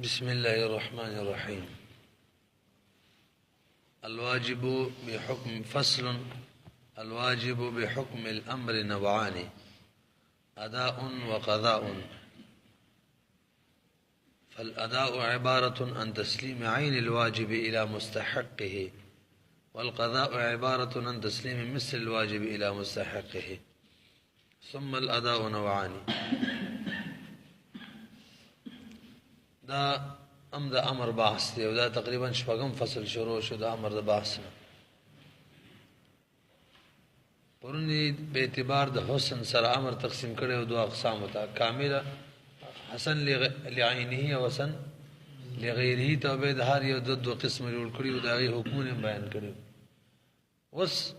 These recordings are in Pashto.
بسم الله الرحمن الرحيم. الواجب بحكم فصل. الواجب بحكم الأمر نوعان: أداء وقضاء. فالأداء عبارة عن تسليم عين الواجب إلى مستحقه، والقضاء عبارة عن تسليم مثل الواجب إلى مستحقه. ثم الأداء نوعان. دا امر بحث دی، دا تقریبا شپږم فصل شروع شو د امر د بحث نه. پرونی په اعتبار د حسن سره امر تقسیم کړي او دوه اقسام ته: کامله حسن لعینه او حسن لغیره. ته به د هر یو د دوه قسم جوړ کړي او د هغه حکمونه بیان کړي. اوس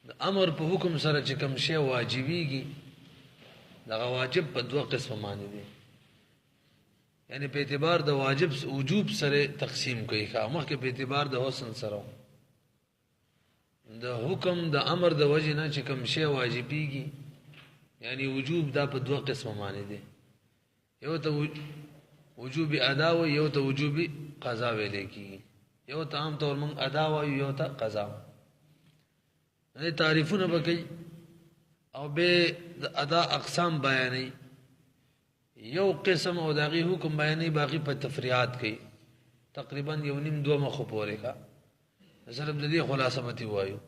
د امر په حکم سره چې کوم شی واجبېږي، دا واجب په دوه قسم معنی دي، یعنی په اعتبار د واجب وجوب سره تقسیم کوي. مخکې په اعتبار د حسن سره د حکم د امر د وجه نه چې کوم شی واجبېږي، یعنی وجوب، دا په دوه قسم معنی دي. یو ته وجوب ادا و، یو ته وجوب قضا ویل کیږي. یو ته عام طور موږ ادا و، یو ته قضا. نه تعریفونه وکړي او به د ادا اقسام بیانې. یو قسم او دغه حکم بیانې، باقی په تفریعات کوي. تقریبا یو نیم دوه مخ پورې کا صرف د دې خلاصه متي وایو.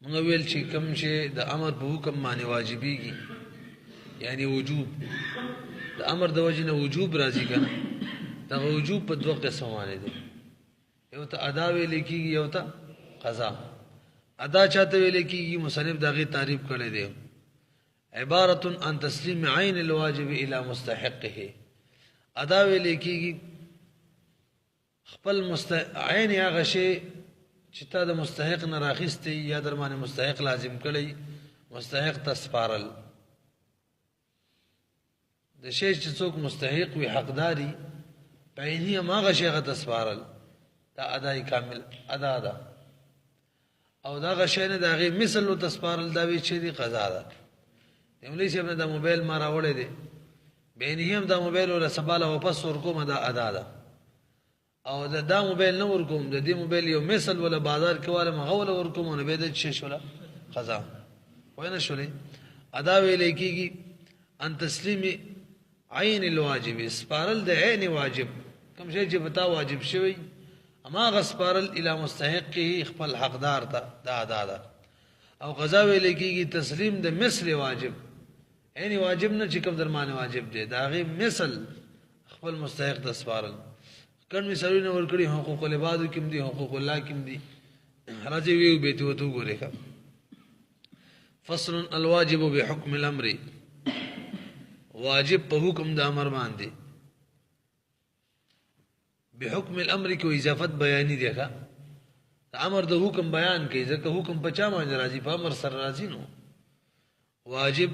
موږ ویل چې کوم شی د امر په حکم باندې واجبېږي، یعنی وجوب، د امر د وجه نه وجوب راځي کنه. دا وجوب په دوه قسم باندې دي، یو ته ادا ویل کیږي، یو ته قضا. ادا چاته ویل کیږي؟ مصنف دغه تعریف کړی دی: عبارة عن تسلیم عین الواجب الى مستحقه. ادا ویل کیږي خپل عین هغه شی چې تا د مستحق نه راخیستی یا در باندې مستحق لازم کړی، مستحق ته سپارل. د شی چې څوک مستحق وي، حقداري په عیني هغه شی هغه ته سپارل، دا ادای کامل ادا ده. او دا غشي نه دغه مثل او تسپارل دا وی چې دی قضا ده. املی چې د موبایل ما راوړې دي، بینهم دا موبایل ولا سباله واپس ورکوم، دا ادا ده. او دا موبایل نه ورکوم، د دې موبایل یو مثل ولا بازار کې والا مغول ورکوم، نو به د شي شولا قضا وینه شولې. ادا ویل کېږي ان تسلیم عین الواجب، سپارل د عین واجب، کوم شی چې بتا واجب شوی اما غسپارل الى مستحقه، خپل حقدار ته، دا ادا ده. او قضا ویل کېږي تسلیم د مثل واجب، یعنی واجب نه چې کوم درمانه واجب دی، دا غي مثل خپل مستحق ته سپارل. کله مثالونه ورکړي حقوق العباد کوم دي، حقوق الله کوم دي، راځي ویو به ته وته ګورې. فصل الواجب بحكم الامر. واجب په حکم د امر باندې، بحکم الامر کو اضافت بیانی دی ښا. امر د حکم بیان کوي، ځکه حکم په چا باندې راځي؟ په امر سره راځي. نو واجب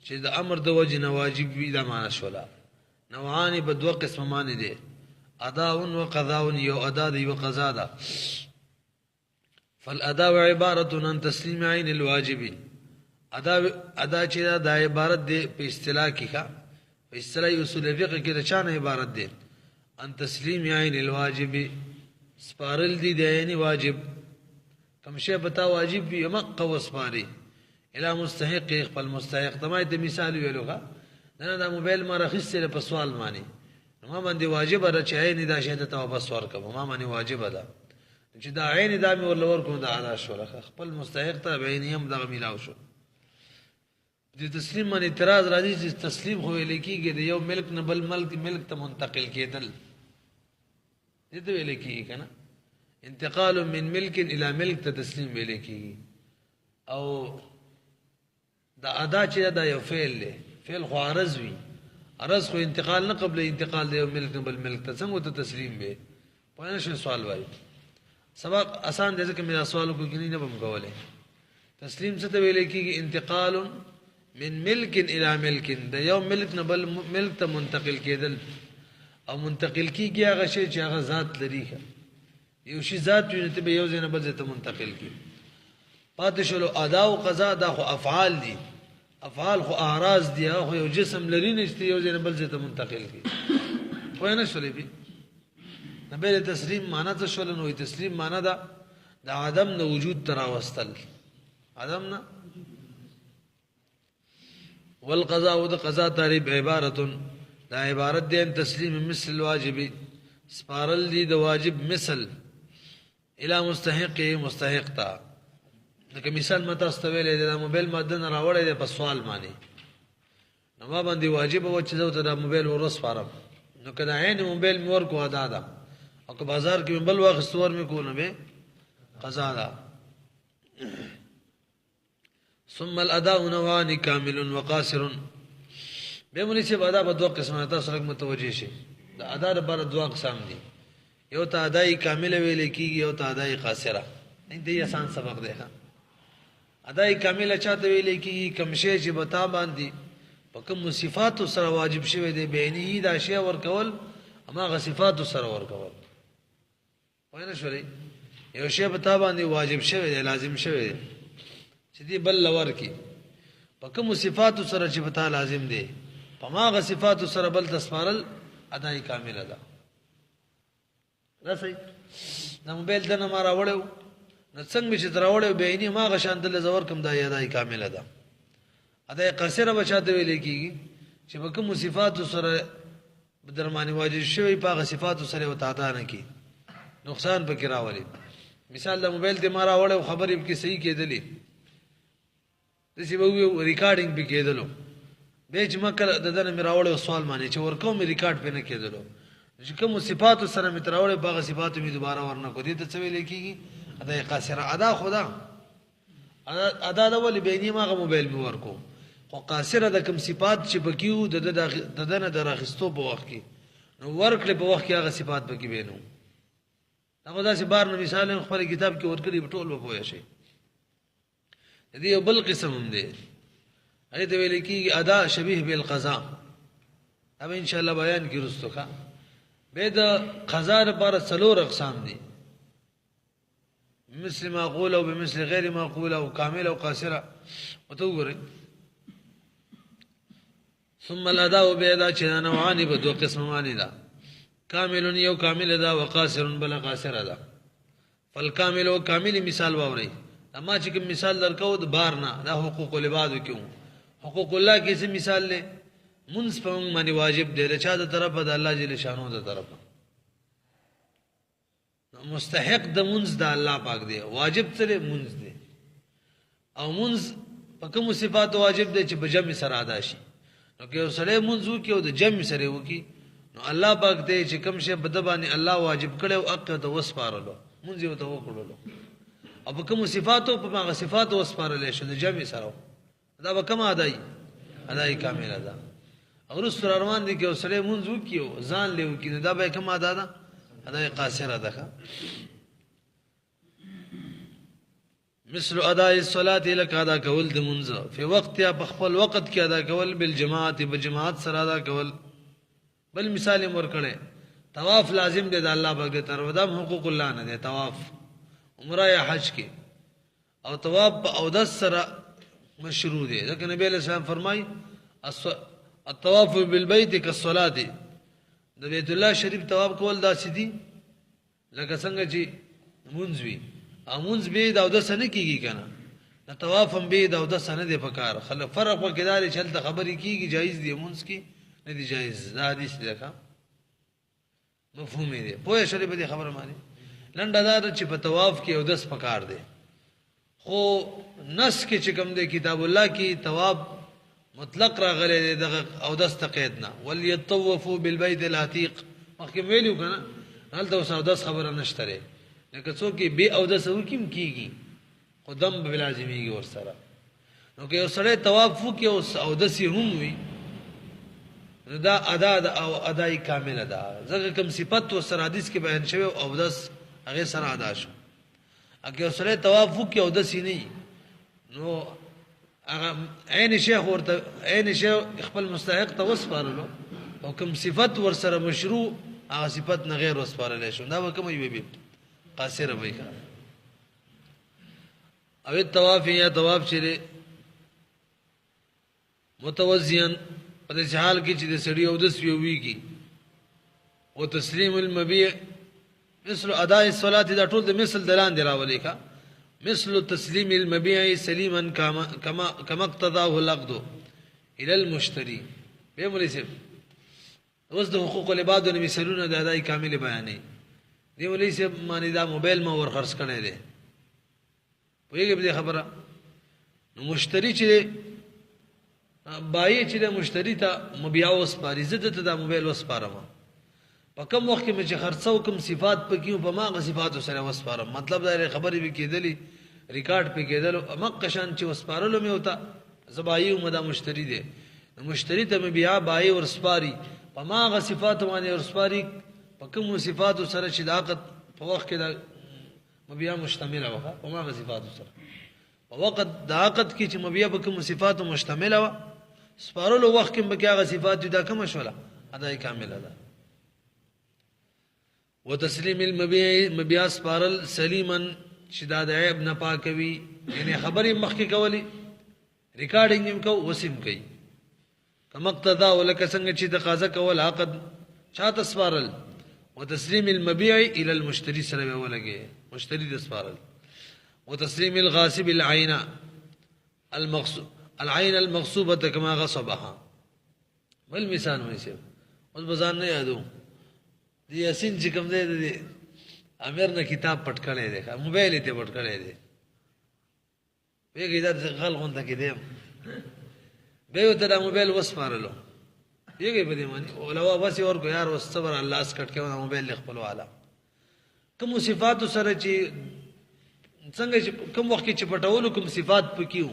چې د امر د وجه نه واجب وي، دا معنا شولا. نوعان په دوه قسم معنی دي: ادا و قضاء. یو ادا دی او قضا ده. فالاداء عبارة عن تسلیم عین الواجب. ادا چې دا عبارت دی په اصطلاح کې ښا، په اصطلاح اصول فقه کې د چا نه عبارت دی؟ ان تسلیم عین الواجب، سپارل دی د عین واجب. کوم شی بتا واجب وي مقه وسپاري اله مستحق، خپل مستحق. تمای ته مثال ویلو ښا، نه دا موبایل ما راخیسته په سوال معنی، ما باندې واجب را چې عین دا شی ته واپس ورکوم، ما باندې واجب ده چې دا عین دا مې ورلور کوم، دا ادا شو. خپل مستحق ته عین هم دغه ملاو شو. د تسلیم باندې اعتراض راځي چې تسلیم خو ویل کېږي د یو ملک نه بل ملک ته منتقل کېدل، دې ته ویل کېږي کنه. انتقال من ملک الى ملک ته تسلیم ویل کېږي. او دا ادا چې دا یو فعل دی، فعل خو عرض وي، عرض خو انتقال نه قبل انتقال د یو ملک نه بل ملک ته، څنګه ته تسلیم به پوه نشئ. سوال وایي سبق آسان دی، ځکه مې سوال کو کې نه بم کوله. تسلیم څه ته ویل کېږي؟ انتقال من ملک الى ملک، د یو ملک نه بل ملک ته منتقل کېدل. او منتقل کیږي هغه شی چې هغه ذات لري. یو شی ذات وي، ته به یو ځای نه بل ځای ته منتقل کی. پاتې شلو ادا او قضا دا خو افعال دي. افعال خو اعراض دي خو یو جسم لري نشته یو ځای بل ځای ته منتقل کی خو نه شولې بي نبی تسلیم معنا څه شول نو تسلیم معنا دا د عدم نه وجود تر واستل عدم نه والقضاء و قضاء تعریب عبارت دا عبارت دي تسلیم مثل الواجب سپارل دي د واجب مثل الى مستحق مستحق تا لکه مثال متا استویلې د موبایل مدن راوړې د په سوال معنی نو ما باندې واجب و چې زه د موبایل ورس فارم نو کله عین موبایل مور کو ادا ده او که بازار کې بل واخ استور مې کو نه به قضا ده ثم الاداء نوعان كامل وقاصر به مناسب ادا په دوه قسمه تاسو سره متوجي شي د ادا لپاره دوه اقسام دي یو ته اداي کامل ویل کیږي یو ته اداي قاصره دې آسان سبق دی ها اداي کامل چاته ویل کیږي کوم شی چې بتا باندې په کوم صفات سره واجب شوی دی بینی دا شی ور کول اما غ صفات سره ور کول وینه شولې یو شی بتا باندې واجب شوی دی لازم شوی دی چې دی بل لور کی په کوم صفات سره چې بتا لازم دی په ما غ صفات سره بل تسمارل اداي کامل ده رسې د موبایل دنه ما راوړو نو څنګه چې راوړو بینی ما غ شان دل زور کم دا اداي کامل ده اداي قصيره بچاته ویل کیږي چې په کوم صفات سره بدرمانی واجب شوی په صفات سره وتا تا نه کی نقصان پکې راولي مثال د موبایل ته ما راوړو خبرې کې صحیح کېدلې دسی به وی ریکارډینګ به کېدلو به چې مکه د دنه مې راوړو سوال معنی چې ورکو مې ریکارډ پې نه کېدلو چې کوم صفات سره مې تراوړې باغ صفات مې دوباره ورنه کو دي ته څه ویل کیږي اداي قاصره ادا خدا ادا د ولې بیني ماغه موبایل مې ورکو خو قاصره د کوم صفات چې بکیو د دنه درخستو په وخت کې نو ورکړې په وخت کې هغه صفات بکی بینو هغه داسې بار نو مثال خپل کتاب کې ورکړي ټول به پوه شي دې یو بل قسم هم دی هغه ته ویل کیږي ادا شبیه بالقضاء اب ان شاء الله بیان کی رستو کا به د قضا لپاره څلور اقسام دي مثل معقول او بمثل غیر معقول او کامل او قاصره وتوګورئ ثم الاداء بيدا چې نوعان به دوه قسم معنی ده کامل یو کامل ده وقاصر بل قاصر ده فالکامل او کامل مثال واوري اما چې کوم مثال درکو د بار نه د حقوق العباد کیو حقوق الله کې څه مثال له منځ په باندې واجب دی رچا د طرفه د الله جل شانو د طرفه مستحق د منځ د الله پاک دی واجب سره منځ دی او منځ په کوم صفات واجب دی چې په جمع سره ادا شي نو که سره منځ وکي او د جمع سره وکي نو الله پاک دی چې کوم شی بد باندې الله واجب کړي او اقته د وسپارلو منځ یو ته وکړلو او په کوم صفاتو په هغه صفات وسپارل شي د جمع سره دا به کوم اداي کامل ده اور سر روان دي کې سره منځ وکيو ځان له وکي دا به کوم ادا ده اداي قاصره ده مثل اداء الصلاه لك ادا کول د منځ په وخت یا په خپل وخت کې ادا کول بالجماعت بجماعت سره ادا کول بل مثال مور کړي طواف لازم دی د الله پاک تر ودم حقوق الله نه دی طواف عمره یا حج کې او طواف او د سره مشروع دی ځکه نبی علیہ السلام فرمای الطواف بالبيت كالصلاه د بیت الله شریف طواف کول دا سدي لکه څنګه چې منځوي امونز به دا د سنه کیږي کنه د طواف هم به دا د سنه دی پکار خلک فرق وکړي چې د خبرې کیږي جایز دی منځ کی نه دی جایز دا حدیث دی ښا مفهوم دی په شریف دی خبره مانی لنډه دا چې په طواف کې او دس پکار دی خو نس کې چې کوم دی کتاب الله کې طواف مطلق راغلی دی دغه او دس تقید نه وليطوفوا بالبيت العتيق مخکې ویلو کنه هلته اوس او دس خبره نشته لري لکه څوک به او دس وکیم کیږي خدام به لازمي ور سره نو کې سره طواف وکي او دس هم وي دا ادا او اداي کامل ده ځکه کوم صفات او سره حدیث کې بیان شوی او دس هغه سره ادا شو اګه سره طواف وکي او دس نه نو هغه عین شیخ ورته عین شیخ خپل مستحق ته وسپارلو او کوم صفات ور سره مشروع هغه صفات نه غیر وسپارل شو دا کوم وي قاصر وي او الطواف یا طواف چره متوزیان په دې حال کې چې د سړی او د سوي کی او تسلیم المبيع مثل اداء الصلاه دا ټول د مثل دلان دی راولي کا مثل تسلیم المبيع سلیما كما اقتضاه العقد الى المشتري به مولسم اوس د حقوق العباد او مثالونه د اداء کامل بیانې دی مولسم معنی دا موبایل ما ور خرڅ کړي دي ویګه به خبره نو مشتری چې بای چې د مشتری ته مبيع اوس پاري زده ته د موبایل اوس پارم په کوم وخت کې چې خرڅو کوم صفات پکې په ماغه صفات سره وسپارم مطلب دا خبرې به کېدلې ریکارډ په کېدل مقشان چې وسپارلو مې وتا زبایو مدا مشتری دی مشتری ته بیا بای ورسپاري په ماغه صفات باندې ورسپاري په کوم صفات سره چې داقت په وخت کې دا مبيع مشتمله وه په ماغه صفات سره په وخت داقت کې چې مبيع په کوم صفات مشتمله و سپارلو وخت کې به هغه صفات دا کوم شوله اداي کامله ده وتسلیم المبيع مبيع سپارل سلیما شداد عیب نه پاکوي یعنی خبرې مخکې کولی ریکارډینګ هم کو وسیم کوي کما اقتضا ولک څنګه چې تقاضا کول عقد چاته سپارل وتسلیم المبيع الى المشتري سره ولګي مشتری د سپارل وتسلیم الغاصب العين المغصوبه كما غصبها والمثال مېسه اوس بزان نه یادو دی یاسین چې کوم دی امیر نه کتاب پټ کړی دی موبایل ته پټ کړی دی ویګی دا خلکو ته کې دی به ته دا موبایل وسپارلو یګی په دې معنی ولوا واسي ورکو یار وس صبر الله اس کټ کې موبایل خپل والا کوم صفات سره چې څنګه چې کوم وخت چې پټولو کوم صفات پکيو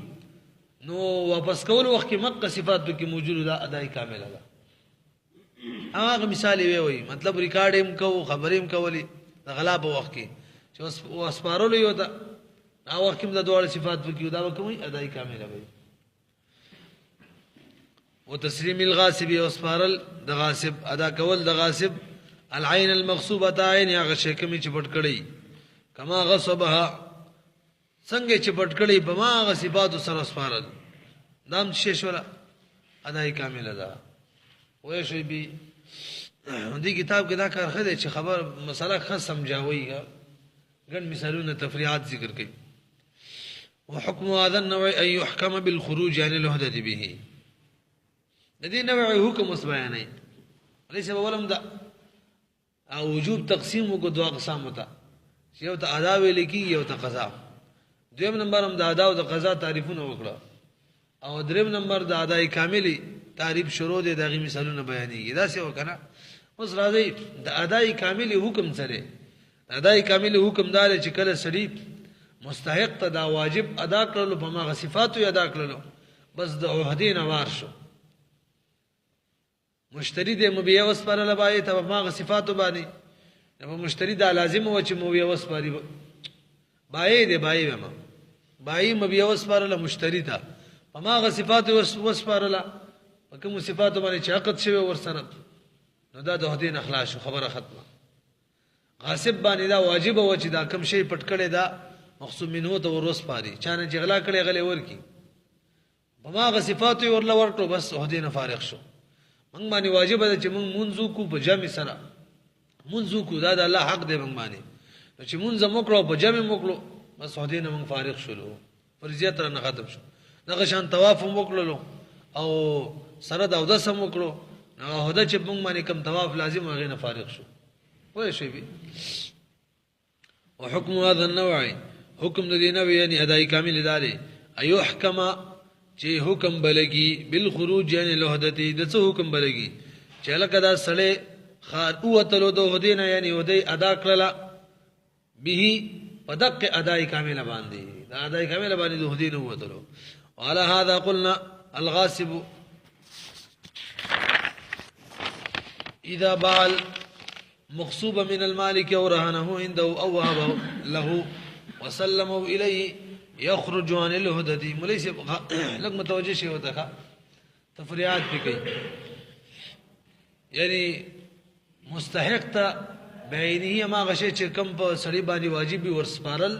نو واپس کول وخت کې مکه صفات پکې موجود ده اداي کامله ده هغه مثال وی مطلب ریکارډ هم کو خبرې هم کولی د غلا په وخت کې چې وسپارلو یو دا هغه وخت کې د دوه صفات پکې دا کومي اداي کامله وي وتسلیم الغاصب وسپارل د غاصب ادا کول د غاصب العين المغصوبه عين هغه شی کومي چې پټ کړی کما غصبها څنګه چې پټ کړی په ما هغه صفات سره وسپارل دام شی شولا اداي کامله ده وای شي بي دې کتاب کې دا کار خده چې خبر مسله خاص سمجاوي ګڼ مثالونه تفریعات ذکر کړي وحكم هذا النوع ان يحكم بالخروج عن الوحده به الذي نوع حكم بیانای ليس ولم دا او وجوب تقسیم کو دو اقسام ہوتا یو ته ادا ویل کی یو ته قضا دویم نمبر هم د ادا او د قضا تعریفونه وکړه او دریم نمبر د اداي کاملی تعریف شروع دي دغه مثالونه بیانېږي دا څه وکنه اوس راځي د اداي کاملی حکم سره اداي کاملی حکم دار چې کله سړي مستحق ته دا واجب ادا کړلو په ما صفاتو ادا کړلو بس د عہدین وار شو مشتری د مبيع وسپارل بای ته ما صفاتو باندې نو مشتری دا لازم و چې مبيع وسپاري بای دی بای ما بای مبيع وسپارل مشتری ته په ما صفاتو وسپارل په کوم صفاتو باندې چې عقد شوی ورسره نو دا د عہدین اخلاص شو خبره ختمه غاصب باندې دا واجب و چې دا کم شی پټ کړي دا مقصود منه ته ورس پاري چانه جغلا کړي غلې ورکی په ما صفاتو ورل ورټو بس عہدین فارغ شو موږ باندې واجب ده چې موږ منځو کو په جامع سره منځو کو دا د الله حق دی موږ باندې چې منځ موکړو په جامع موکړو بس عہدین موږ فارغ شولو فرضیت را ختم شو دغه شان طواف موکړلو او سره دا د سم وکړو نو هدا چې موږ باندې کم طواف لازم هغه نه فارغ شو وای شي بي وحكم هذا النوع حکم د دې نوع یعنی اداي کامل داري ايو احکما چې حکم بلګي بالخروج یعنی لوحدتی د څه حکم بلګي چې لکه دا سړی خار او تلو د هدینا یعنی ودی ادا کړلا به پدق اداي کامل باندې دا اداي کامل باندې د هدینا وتلو وعلى هذا قلنا الغاصب اذا باع مغصوب من المالك او رهنه عنده او وهبه له وسلمه اليه يخرج عن الهدى مليس لك متوجه شي وته تفريعات بكي يعني مستحق ته بعینه ما غشي چې کم په سړي باندې واجب ورسپارل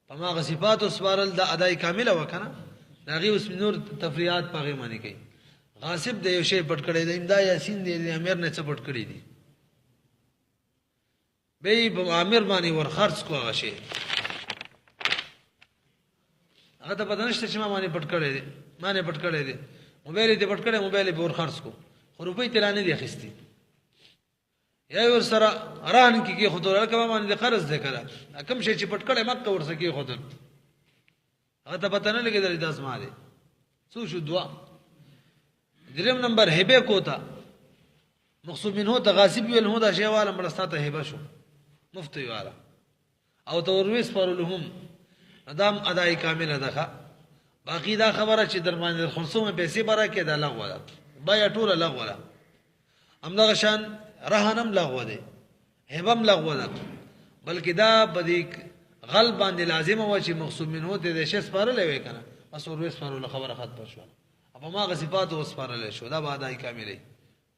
په ما غصفات وسپارل د اداي کامله وکنه داغي اوس نور تفریحات پاغه معنی کوي غاصب د یو شی پټ کړی دی امدا یاسین دی امیر نه څه پټ کړی دی به امیر باندې ور خرڅ کو هغه شی هغه ته پته نشته چې ما باندې پټ کړی دی ما نه پټ کړی دی موبایل دې پټ کړی موبایل به ور خرڅ کو خو روپۍ ترانه دی اخیستی یا ور سره ران کې خطر کما باندې قرض ده کړه کوم شی چې پټ کړی مکه ور سکی خطر هغه ته پته نه لګیدل داس ما دی څو شو دوا دریم نمبر هبه کوتا مقصود منه ته غاصب ویل هو دا شی والا مرستاته هبه شو مفتی والا او تورویس پر لهم ادم ادای کامل ده باقی دا خبره چې درمان خرصومه پیسې برا کې دا لغوه ده بیا ټوله لغوه ده همدغه شان رهنم لغوه ده هبم لغوه ده بلکې دا بدیک غل باندې لازم و چې مقصود منه ته د شی سپارل وي کنه بس ورویس پر خبره ختم شو په ما صفات او سپارل شو دا به ادای کاملې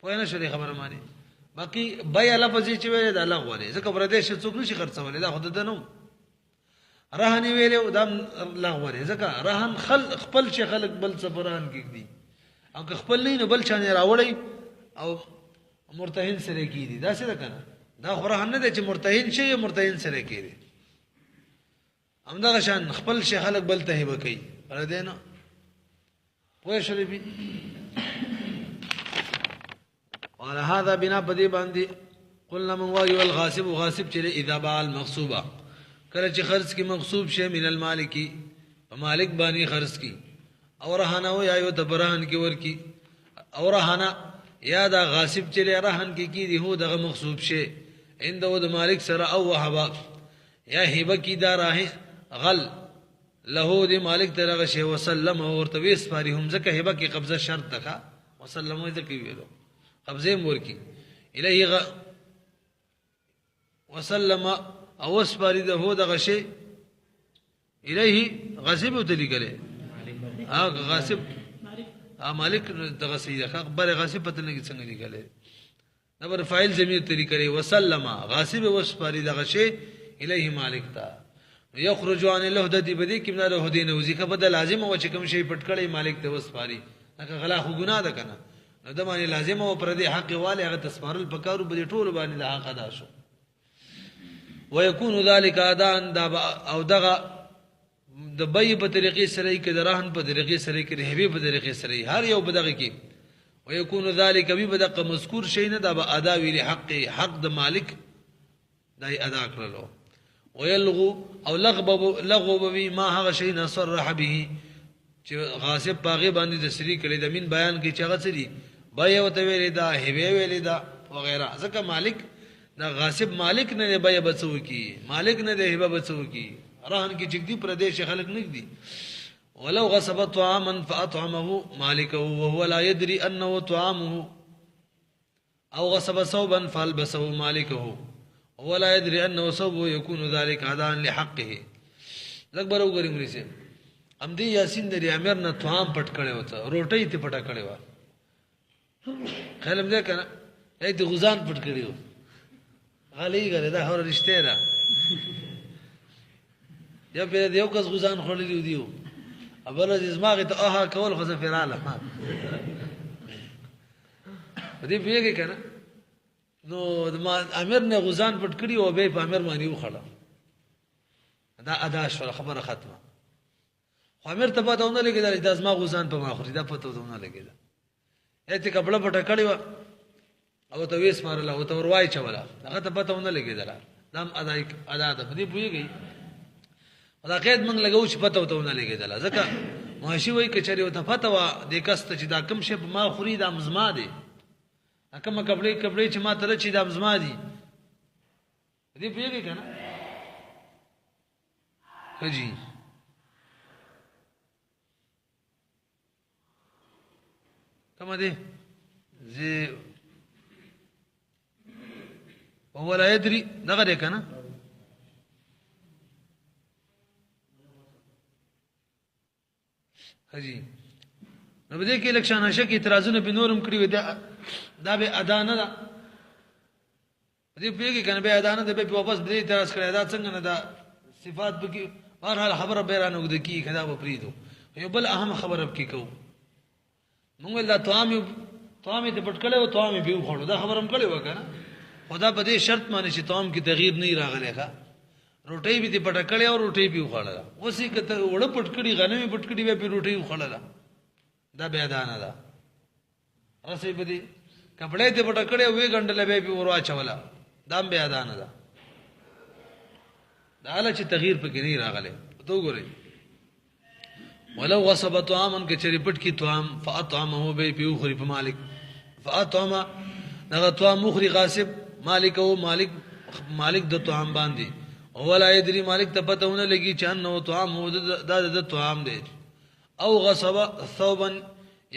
په نه شری خبره مانی باقی بیا لفظ چې ویل دا لغوه ده ځکه پردیش څوک نشي خرڅولې دا خود ده نو رهن ویلو دم لغوره ځکه رهن خپل شي خلق بل صبران کیږي او که خپل نه بل چانه راوړی او مرتهن سره کیږي دا څه ده کنه دا خو رهن نه ده چې مرتهن شي مرتهن سره کیږي همدا شان خپل شي خلق بل ته هبه کوي پر دې نه پوه شئ بي قال هذا بنا بدی باندې قلنا من واجب الغاصب غاصب چې اذا باع المغصوبه کله چې خرج کی مغصوب شي من المالکی مالک باندې خرج کی او رهانه او یا یو تبرهن کی ور کی او رهانه یا دا غاصب چې رهن کی دی هو دغه مغصوب شي عند ود مالک سره او وهبا یا هبه کی دا راه غل له دی مالک درغه شی وسلم او تویس پاری هم زکه هبه کی قبضه شرط ده وسلم دې کی ویلو قبضه مور کی الیه وسلم او اسپاری ده هو دغه شی الیه غاصب ته لیکله هغه غاصب مالک دغه سیده خبر غاصب پته نه څنګه لیکله نمبر فاعل ضمیر ته لیکله وسلم غاصب واسپاری دغه شی الیه مالک تا یخرج عن الهدى دی بدی کې نه له دین وظیفه بدل لازم او چې کوم شی پټ کړي مالک ته واسپاری هغه غلا خو ګناه ده کنه نو د باندې لازم او پر دې حق والے هغه تسپارل پکارو به ټول باندې د حق ادا شو ويكون ذلك اداء او دغه د بې په طریقې سره کې د رهن په طریقې سره کې د هبې په طریقې سره هر یو بدغه کې ويكون ذلك ببدق مذکور شي نه د ادا ویل حق د مالک دای ادا کړلو ويلغو او لغو بما هغه شي نصرح به چې غاصب باغې باندې د سری کړي د من بیان کې چې هغه سری بې او ته ویل دا هبې ویل دا وغیرہ ځکه مالک دا غاصب مالک نه بیا بچو کی مالک نه دی هبه بچو کی رهن کی چګدی پردیش خلق نه دی ولو غصب طعاما فاطعمه مالكه وهو لا يدري انه طعامه او غصب ثوبا فالبسه مالكه ولا يدري انه ثوبه يكون ذلك اداء لحقه لګبر وګورئ مری سے ام دی یاسین د امیر نه طعام پټ کړي وته روټي ته پټه کړي و خلم دې کنه ایت غزان پټ کړي و غالي غره دا هر رشته ده یا په دې یو کس غزان خړلې دیو ابل دې زماغه ته اها کول خو زفراله دې پیګه کنه نو د امیر نه غزان پټ کړي او به په امیر باندې وخړه دا ادا شو خبره ختمه خو امیر ته پته ونه لګیدل د ازما غزان په ماخوري دا پته ونه لګیدل اته کپڑا پټ کړي و او ته وېس مارله او ته وروای چولا هغه ته پته ونه لګیدل دام ادا ده دې پويږي دا قید موږ لګو چې پته ونه لګیدل ځکه ماشي وای کچري او ته پته وا د کست چې دا کم شپ ما خوري دا مزما دي کومه کپڑے چې ما تر چې دا مزما دي دې پويږي کنه حجي کومه دي زي وهو لا يدري دغه دې کنه حجي نو بده کې لکشان شک اعتراضونه به نورم کړی و دا به ادا نه ده دې پیږي کنه به ادا نه ده به واپس دې اعتراض کړی دا څنګه نه ده صفات به کې هر حال خبره بیرانه ود کی کدا به پریدو یو بل اهم خبره کې کو موږ لا طعام ته پټ کړو او طعام به وخړو دا خبره هم کړې وکنه خدا په دې شرط باندې چې طعام کې تغییر نه راغلی ښا روټي به دې پټ کړې او روټي به وخړله اوسې کته وړ پټ کړي غنمې پټ کړي به روټي وخړله دا بیا دانه ده رسې به دې کپڑے ته پټ کړې وې غندلې به وروا چولا دا بیا دانه ده دا له چې تغییر پکې نه راغلی تو ګورې ولو غصب طعاما کچری پټ کی طعام فاطعمه به پیو خری په مالک فاطعم دغه طعام مخری غاصب مالک او مالک د طعام باندې او ولا يدري مالک ته پتهونه لګي چې انه طعام هو د طعام دی او غصب ثوبا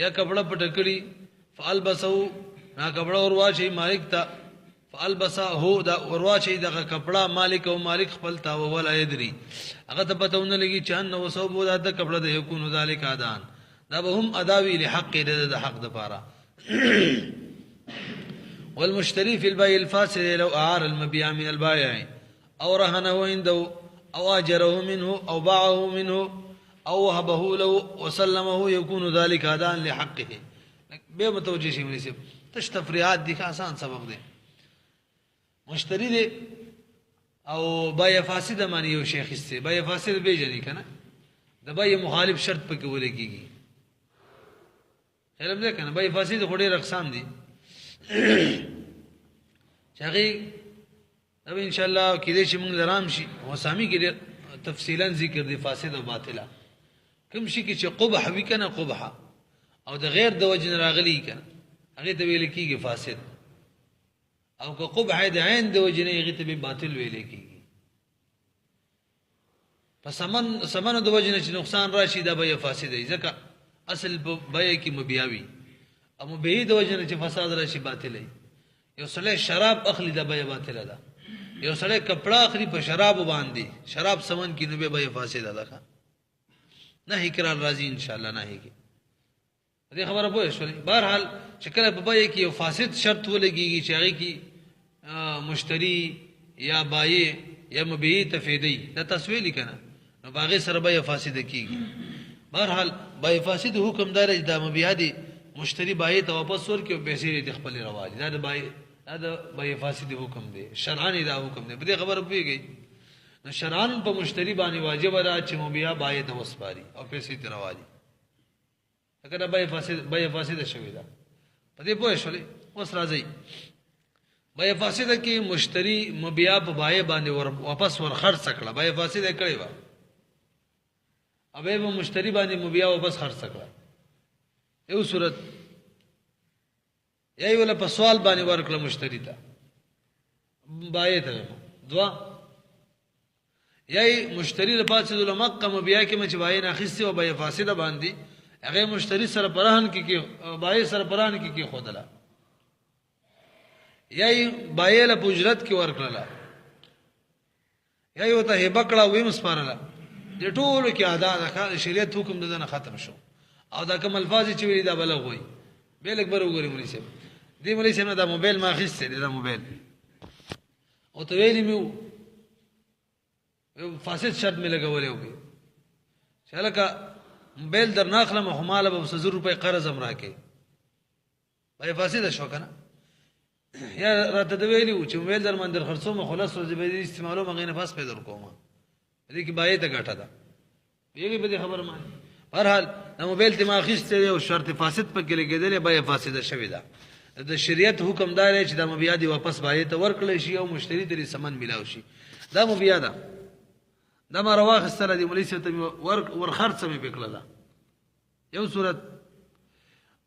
یا کپڑا پټ کړي فالبسو نا کپڑا وروا شي مالک ته فالبسا هو دا وروا شي دغه کپڑا مالک او مالک خپل تا ولا يدري هغه ته پتهونه لګي چې انه ثوب د کپڑا د یکون ذالک ادان دا به هم اداوی لحق د حق د پاره والمشتري في البيع الفاسد لو أعار المبيع من البائع أو رهنه عنده أو أجره منه أو باعه منه أو وهبه له وسلمه يكون ذلك أداء لحقه بے متوجہ شي مناسب تش تفریعات دي آسان سبب دي مشتری دي او بيع فاسد معنی یو شیخ است بيع فاسد به جنې کنه د بيع مخالف شرط پکې ولګيږي علم دې کنه بيع فاسد خوري اقسام دي چاغي اب ان شاء الله کله چې موږ لرام شي وسامي کې تفصیلا ذکر دي فاسد او باطله کوم شي کې چې قبح وی کنه قبح او د غیر د وجه راغلي کنه هغه ته ویل کېږي فاسد او که قبح د عین د وجه نه هغه ته باطل ویل کېږي پس سمن د وجه نه چې نقصان راشي دا به فاسد دی ځکه اصل به کې مبياوي او مبيع د وجه نه چې فساد راشي باطل دی یو سړی شراب اخلي دا به باطل ده یو سړی کپڑا اخلي په شراب باندې شراب سمن کې نو به فاسد ده نه اقرار راځي ان شاء الله نه هيږي دې خبره پوه شئ بهرحال چې کله په بای کې یو فاسد شرط ولګيږي چې هغه کې مشتری یا بای یا مبيع تفیدی دا تسویل کنه نو باغې سره به فاسد کیږي بهرحال بای فاسد حکم دار د مبيع دي مشتری بای ته واپس ورکړي او پیسې د خپل رواج دا د بای فاسد حکم دی شرعاً دا حکم دی په دې خبره پوهیږي نو شرعاً په مشتری باندې واجب را چې مبيع بای ته وسپاري او پیسې ته رواج اگر بای فاسد شوی دا په دې پوه شولې اوس راځي بای فاسد کې مشتری مبيع په بای باندې واپس ور خرڅ کړه بای فاسد کړي وا ابه مشتری باندې مبيع واپس خرڅ کړه یو صورت یای ولا په سوال باندې ورکړه مشتری ته بای ته دوا یای مشتری له پاتې د مکه مبيع کې مچ بای نه اخیسته او بای فاسد باندې هغه مشتری سره پرهن کې بای سره پرهن کې خودلا یای بای له اجرت کې ورکړه یای وته هبکړه ویم سپارله د ټولو کې ادا د شریعت حکم دنه ختم شو او دا کوم الفاظ چې ویل دا بلغ وای به لګ بر وګوري مولوی صاحب دې مولوی صاحب دا موبایل ما اخیسته دا موبایل او ته ویلی میو فاسد شرط می لګولې وګي شالکه موبایل در ناخلم هماله به 100 روپے قرض هم راکې بای فاسد شو کنه یا راته دی ویلی چې موبایل در من در خرڅو مخلص ورځ به استعمالو مغه نه پاس پیدا کوم دې کې بای ته غټه ده یګي به خبر ما بهرحال د موبایل ته ما اخیسته او شرط فاسد په کې لګیدل بای فاسد شوی ده د شریعت حکم دار چې د مبيع دی واپس بای ته ورکړل شي او مشتری دې سمن ملاو شي دا مبيع ده دا ما رواخ سره دی مولوی ته ور خرڅ مې پکړه یو صورت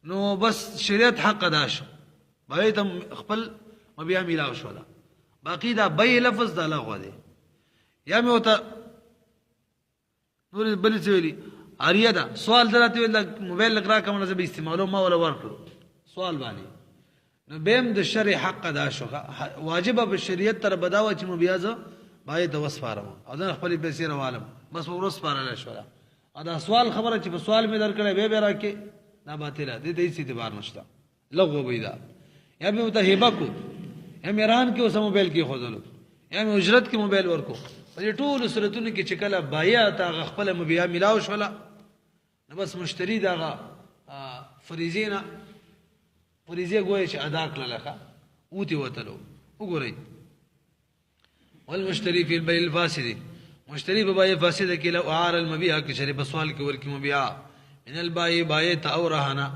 نو بس شریعت حق ادا شو بای ته خپل مبيع ملاو شو دا باقی دا بای لفظ دا لغوه دی یا مې وته نور بل څه ویلي اړیا دا سوال درته ویل موبایل لګرا کوم نه به استعمالو ما ولا ورکړو سوال باندې نو بهم د شرع حق ادا شو واجب به شریعت تر بداوه چې مبيع ز بای د وسپارم او دا خپل پیسې روالم بس ورس پارل شو دا سوال خبره چې په سوال مې درکړې به راکې دا باطله دې دې سي اعتبار نشته لغو بيدا یا به ته هبه کو یا میران کې اوس موبایل کې خودلو یا مې اجرت کې موبایل ورکو په ټول صورتونو کې چې کله بایا تا خپل مبيع ملاو شولا نو بس مشتری دغه فریضه ګویا چې ادا کړله ښه اوتې وتلو وګورئ والمشتری فی البیع الفاسد مشتری په بای فاسده کې لو اعار المبيع کې شری په سوال کې ورکی مبيع من البای بای ته او رهنا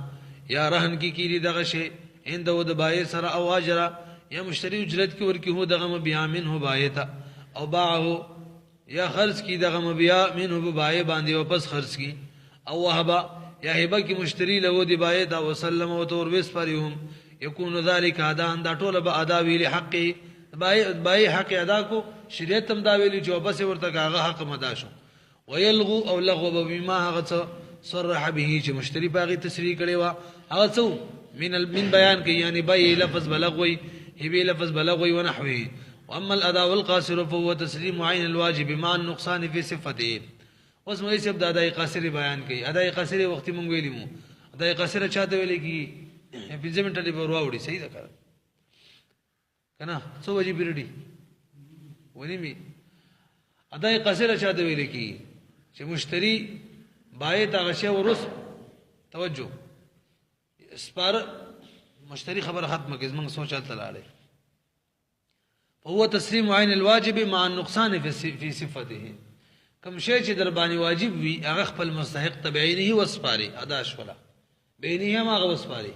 یا رهن کې کیری دغه شی اند ود بای سره او اجر یا مشتری اجرت کې ورکی هو دغه مبيع منه بای ته او باعه یا خرج کی دغه مبيع منه بای باندې واپس خرج کی او وهبه یا هبه کی مشتری له دی بای ته وسلم او تور وس پرهم یکون ذلک ادا دا ټول به ادا ویل حق بای حق ادا کو شریعت هم دا ویلی چې واپس ورته هغه حق مدا شو ويلغو او لغو بما هغه صرح به چې مشتری باغی تصریح کړي وا هغه څو من بیان کې یعنی بای لفظ بلغوي هبه لفظ بلغوي ونحوه واما الاداء والقاصر فهو تسليم عين الواجب مع النقصان في صفته اوس مې سب د اداء قاصر بیان کوي اداء قاصر وخت مونږ ویلو اداء قاصر چاته ویل کی په ځمنټ دی ورواوړي صحیح ده کنه څو وجې بیرډي ونی می اداء قاصر چاته ویل کی چې مشتری بای تا غشه ورس توجه سپار مشتری خبر ختمه کې زمونږ سوچ چلته لاله هو تسلیم عین الواجب مع النقصان في صفته کوم شی چې در باندې واجب وي هغه خپل مستحق تبعینه وسپاري ادا شولا بینه هم هغه وسپاري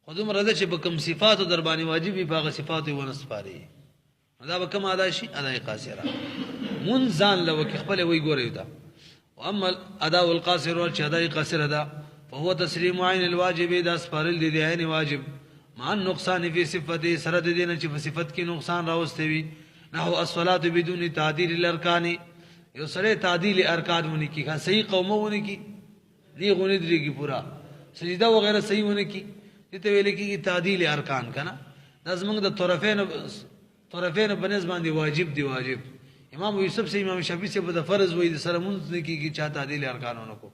خودم رده چې په کوم صفات در باندې واجب وي هغه صفات ونسپاري دا به کوم ادا شي ادا قاصره منزان لو کې خپل وی ګوري دا واما الاداء القاصر والشهداء قاصر ده فهو تسليم عين الواجب دا سپارل دي عین واجب مع النقصان في صفته سره د دینه چې په صفت کې نقصان راوستي وي نحو الصلاه بدون تعديل الاركان یو سره تعدیل ارکان ونی کی خان صحیح قومونه کی دی غونی درېږي پورا سجده وغیرہ صحیح ونه کی دته ویل کی تعدیل ارکان کنه لازم د طرفین بنز باندې واجب دی واجب امام یوسف سے امام شافعی سے په فرض وای د سره مونږ نه کی چا تعدیل ارکانونه کو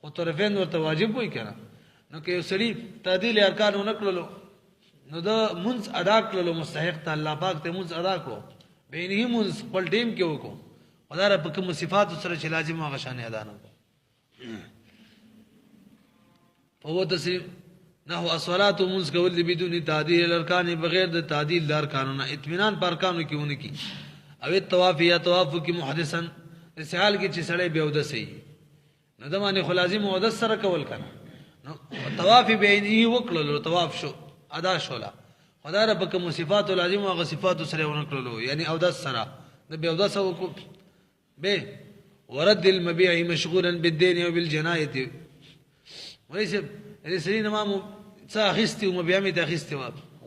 خو طرفین ورته واجب وای کنه نو که یو سړي تعدیل ارکانونه کړلو نو د مونږ ادا کړلو مستحق ته الله پاک ته مونږ ادا کړو بینه مونږ خپل ټیم کې وکړو خدای په کوم صفات سره چې لازم هغه شان ادا نه کو فهو تسلیم نحو الصلاه منذ قول بدون تعديل الاركان بغیر د تعدیل دار قانون اطمینان پر کانو کیونه کی او الطواف یا طواف کی محدثا سحال کی چې سړی به ود سي نو د باندې خلازم ود سره کول کنه نو طواف بینه وکړلو طواف شو ادا شولا خدای په کوم صفات لازم هغه صفات سره ونکړلو یعنی او د سره د به ود سره کو به ورد المبيع مشغولا بالدين وبالجنايه وليس رسلين امام تاخستي ومبيع مي تاخستي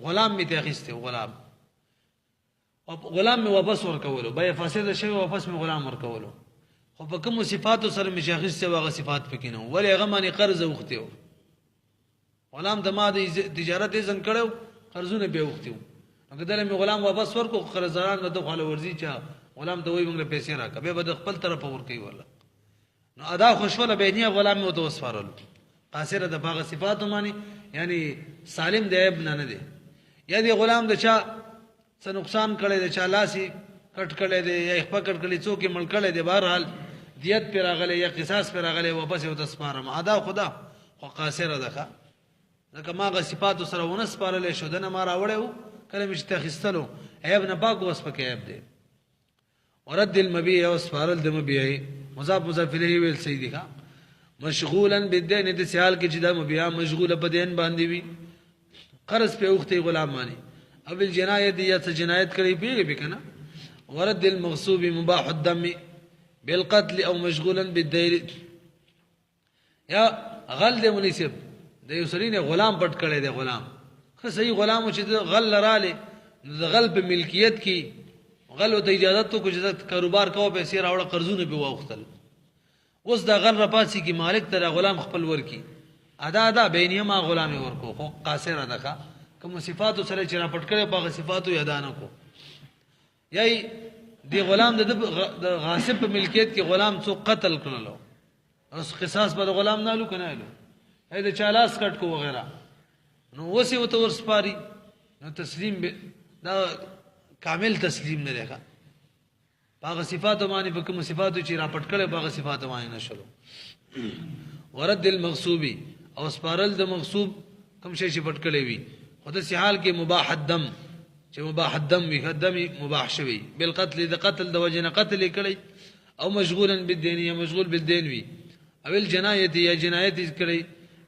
غلام مي تاخستي غلام مي واپس ورکولو بیا فاسد شوی واپس مي غلام ورکولو خو په کوم صفات سره مي شاخصته واغه صفات پکینو ولی هغه مانی قرض وختیو غلام د ما د تجارت یې کړو قرضونه به وختیو هغه دله مي غلام واپس ورکو قرضداران د خپل ورزي چا غلام ته وای موږ پیسې راکې به د خپل طرف ورکی ولا نو ادا خوشاله به نه غلام مو ته وسفارل قاصره د باغ صفات معنی یعنی سالم دی ابن نه دی یا دی غلام د چا څه نقصان کړي د چا لاسي کټ کړي دی یا پکړ کړي څوک مل کړي دی بهرحال دیت پر راغله یا قصاص پر راغله واپس یو تسپارم ادا خدا خو قاصره ده ځکه ماغه صفات سره ونس پارلې شو دنه ما راوړیو کله مش تخستلو عیب نه پاک وس پکې عیب دی ورد المبيع وسفارل د مبيع مضاف مضاف الیه ویل سیدی کا مشغولا بالدين د سیال کې چې د مبيع مشغوله په دین باندې وي قرض په وخت غلام مانی او الجنایت یا څه جنایت کړی پیږي به کنه ورد المغصوب مباح الدم بالقتل او مشغولا بالدين یا غل د مناسب د یو سړي غلام پټ کړی دی غلام خو صحیح غلام چې غل لراله د غل په ملکیت کې غل ته اجازه تو کو چې کاروبار کوو پیسې راوړه قرضونه به واختل اوس دا غل رپاسی کی مالک تر غلام خپل ورکی ادا بینه ما غلام ورکو خو قاصر ادا کوم صفات سره چې را پټ کړي په صفاتو یاد نه کو یای دی غلام د غاصب په ملکیت کې غلام څو قتل کړلو اوس قصاص په غلام نه لو کنه لو اې د چالاس کټ کو وغیرہ نو وسی وته ورسپاري نو تسلیم دا کامل تسلیم نه لګا باغ صفات باندې په کوم صفاتو چې را پټ کړي باغ صفات باندې نشلو ورد المغصوبي او سپارل د مغصوب کوم شي چې پټ کړی وي خو د سحال کې مباح الدم چې مباح الدم وي دم مباح شوی بالقتل د قتل د وجنه قتل کړی او مشغولا بالدين یا مشغول بالدين وي او الجنایت یا جنایت کړی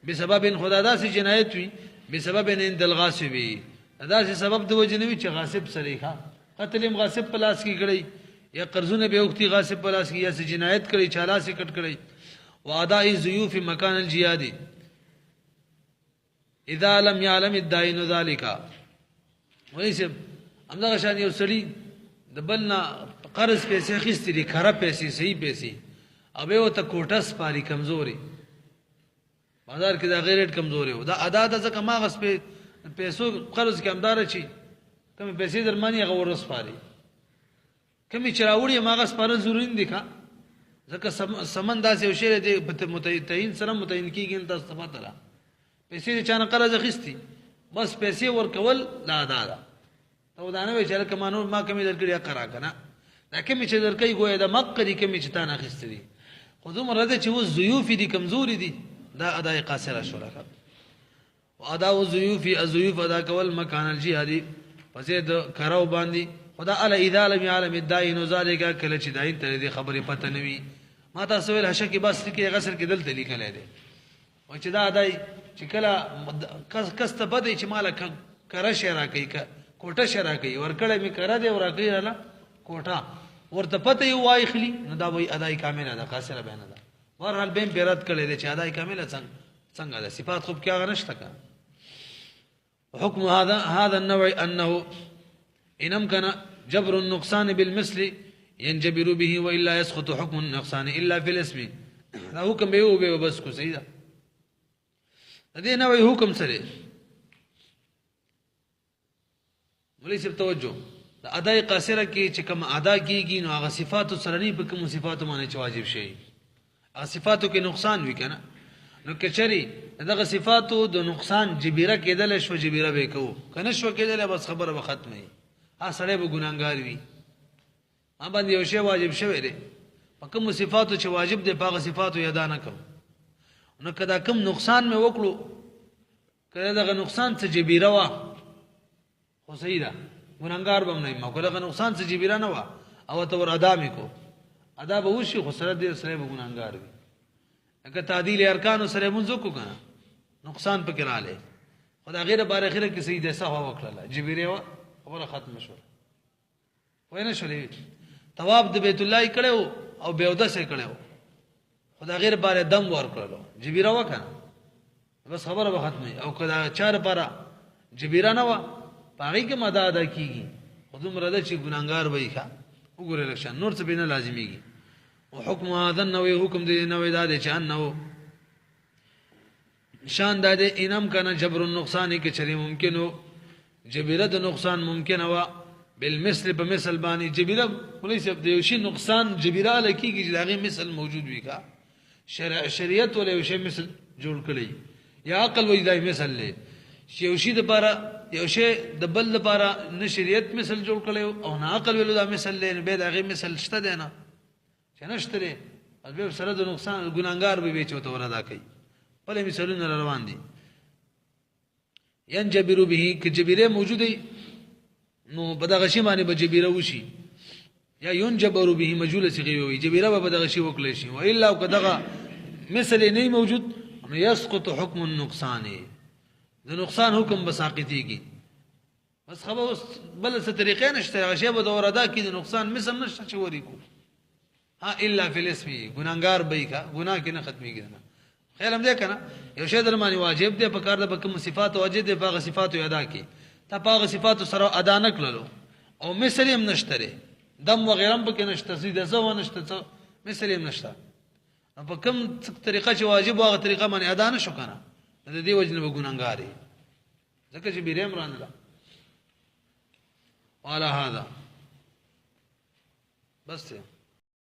بسبب خدا داسې جنایت وي بسبب عند الغاصب داسې سبب د وجنه وي چې غاصب سریخه قتل غاصب پلاس کی کړی یا قرضونه به وختي غاصب پلاس کی یا جنایت کړی چالا سے کټ کړی واداء الضيوف مكان الجهاد اذا لم يعلم الدائن ذلك وليس امدا شان یو سړي د بلنا قرض پیسې خستې دي خره پیسې صحیح پیسې اوبه وته کوټس پاري کمزوري بازار کې دا غیر ریټ کمزوري و دا ادا د ځکه ما غس په پیسو قرض کې امدار چی کوم پیسې درمانی غورس پاري کمی چراوړي ما غس پاره ضروري دي ښا ځکه سمن داسې یو شی دی متعین سره متعین کیږي تاسو ته پته را پیسې چانه قرض خستی بس پیسې ورکول لا ادا ده او دا نه وی چې کمانو ما کمی درکړیا کرا کنه دا کمی چې درکې ګویا د مقری کمی چې تا نه خستی خو دومره ده چې و ضیوف دي کمزوري دي دا اداء قاصره شو راکړه وادا الضيوف الضيوف ادا کول مکان الجهاد فزید کراو باندې خدا ال اذا لم يعلم الدائن ذلك کله چې داین ته دې خبره پته نوي ما تاسو ول هشه کې بس کې غسر کې دلته لیکل دی او چې دا دای چې کله کس ته بده چې مالک کرا شرا کوي کوټه شرا کوي ورکړې می کرا دی ورکړي را کوټه ورته پته یو وای خلی نو دا وای اداي کامله ده قاصره بیان ده ورحال بهم بیرت کړي دی چې اداي کامله څنګه ده صفات خوب کې هغه نشته کا حكم هذا النوع انه ان امكن جبر النقصان بالمثل ينجبر به والا يسقط حكم النقصان الا في الاسم دا حکم به بس کو صحیح ده دې نوع حکم سره ولې سب توجه د اداء قاصره کې چې کوم ادا کیږي نو هغه صفات سره نه په کوم صفات باندې چې واجب شي هغه صفاتو کې نقصان وی کنه نو کچري دغه صفاتو د نقصان جبیره کېدل شو جبیره به کو کنه شو کېدل بس خبره به ختمه ها سړی به ګناګار وي ما باندې یو شی واجب شوی دی په کوم صفاتو چې واجب دی په صفاتو یاد نه کوم نو کدا کوم نقصان مې وکړو کله دغه نقصان څه جبیره وا خو صحیح ده ګناګار به نه ما کله نقصان څه جبیره نه وا او ته ور ادا مې کو ادا به وشي خو سره دې سره به ګناګار وي اګه تعدیل ارکان سره منځ کو کنه نقصان پکې رااله خدا غیر بار اخره کې سیده صحوا وکړه جبیره وا خبره ختم شو وینه شولې طواف د بیت الله کړو او بیوده سه کړو خدا غیر بار دم ور کړلو جبیره وکنه بس خبره به ختمه او کدا چار پارا جبیره نه وا پاغي کې مدا ادا کیږي خودم رده چې ګناګار وای ښا وګوره لکشن نور څه بینه لازميږي وحكم هذا النوع حكم دې نوع دا چې انه شان دا دې انم کنه جبر النقصان کې چری ممکنو جبیره د نقصان ممکن وا بالمثل بمثل باندې جبیره پولیس د یو شی نقصان جبیره لکېږي چې داغه مثل موجود وي کا شریعت ولې یو شی مثل جوړ کړي یا عقل وې دای مثل له یو شی د لپاره یو شی د بل لپاره نه شریعت مثل جوړ کړي او نه عقل ولې دا مثل له به داغه مثل شته دی نه چې نشته لري به سره د نقصان ګناګار به چوته وردا کوي بلې مثالونه روان دي ينجبر به کجبیره موجوده نو بدغه شی باندې بجبیره وشي یا ينجبر به مجهول صيغه وي جبیره به بدغه شی وکړي شي و الا کدغه مثل نه موجود نو يسقط حكم النقصان د نقصان حکم بساقطيږي بس خبر بل څه طریقې نشته شی به دور ادا کی د نقصان مثل نشته چې وري کو ها الا فی الاسم ګناګار به کا ګناه کې نه ختميږي نه خیر هم دې کنه یو شی درمانی واجب دی په کار د کوم صفات واجب دی په صفات ادا کی تا په صفات سره ادا نه کړلو او مثل هم نشته دم وغیرہ په کې نشته سیده زو نشته مثل هم نشته په کوم طریقه چې واجب واغه طریقه باندې ادا نه شو کنه د دې وجنه به ګناګاری ځکه چې بیرم رانه والا هذا بس